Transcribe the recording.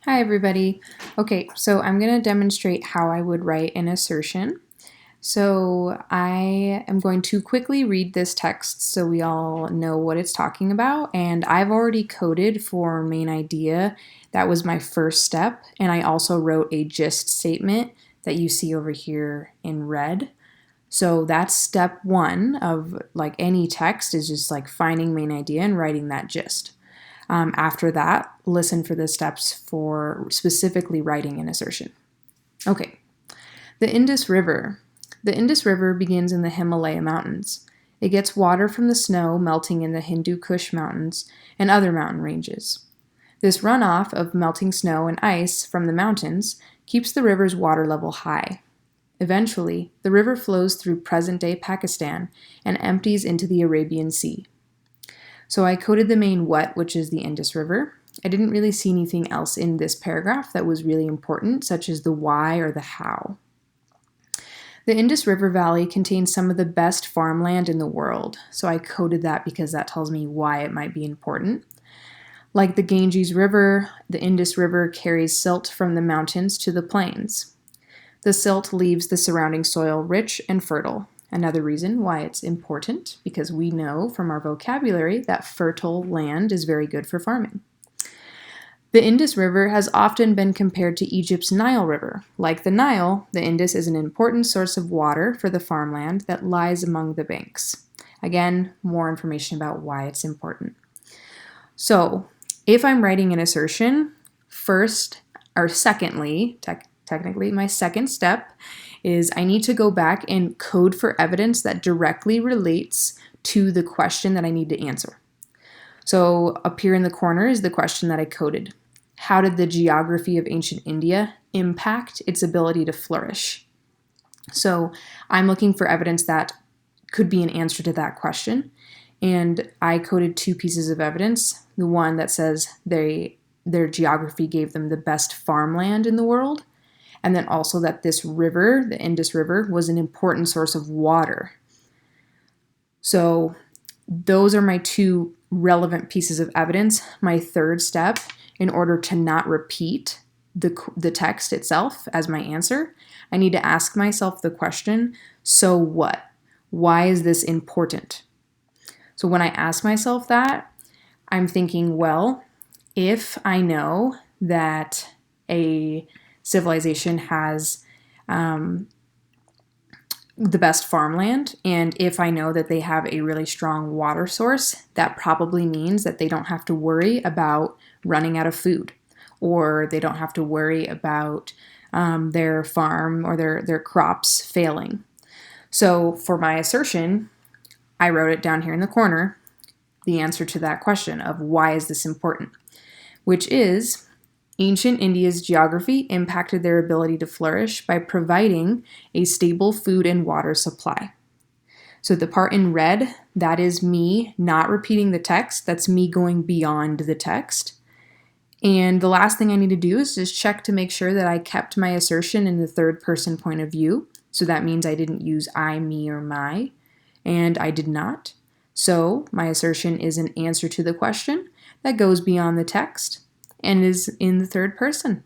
Hi everybody. Okay, so I'm going to demonstrate how I would write an assertion. So I am going to quickly read this text so we all know what it's talking about. And I've already coded for main idea. That was my first step. And I also wrote a gist statement that you see over here in red. So that's step one of like any text is just like finding main idea and writing that gist. After that, listen for the steps for specifically writing an assertion. Okay, the Indus River. The Indus River begins in the Himalaya Mountains. It gets water from the snow melting in the Hindu Kush Mountains and other mountain ranges. This runoff of melting snow and ice from the mountains keeps the river's water level high. Eventually, the river flows through present-day Pakistan and empties into the Arabian Sea. So I coded the main what, which is the Indus River. I didn't really see anything else in this paragraph that was really important, such as the why or the how. The Indus River Valley contains some of the best farmland in the world, so I coded that because that tells me why it might be important. Like the Ganges River, the Indus River carries silt from the mountains to the plains. The silt leaves the surrounding soil rich and fertile. Another reason why it's important, because we know from our vocabulary that fertile land is very good for farming. The Indus River has often been compared to Egypt's Nile River. Like the Nile, the Indus is an important source of water for the farmland that lies among the banks. Again, more information about why it's important. So, if I'm writing an assertion, technically, my second step is I need to go back and code for evidence that directly relates to the question that I need to answer. So up here in the corner is the question that I coded. How did the geography of ancient India impact its ability to flourish? So I'm looking for evidence that could be an answer to that question. And I coded two pieces of evidence. The one that says their geography gave them the best farmland in the world, and then also that this river, the Indus River, was an important source of water. So those are my two relevant pieces of evidence. My third step, in order to not repeat the text itself as my answer, I need to ask myself the question, so what? Why is this important? So when I ask myself that, I'm thinking, well, if I know that a civilization has the best farmland, and if I know that they have a really strong water source, that probably means that they don't have to worry about running out of food, or they don't have to worry about their farm or their crops failing. So for my assertion, I wrote it down here in the corner, the answer to that question of why is this important, which is ancient India's geography impacted their ability to flourish by providing a stable food and water supply. So the part in red, that is me not repeating the text. That's me going beyond the text. And the last thing I need to do is just check to make sure that I kept my assertion in the third person point of view. So that means I didn't use I, me, or my, and I did not. So my assertion is an answer to the question that goes beyond the text and is in the third person.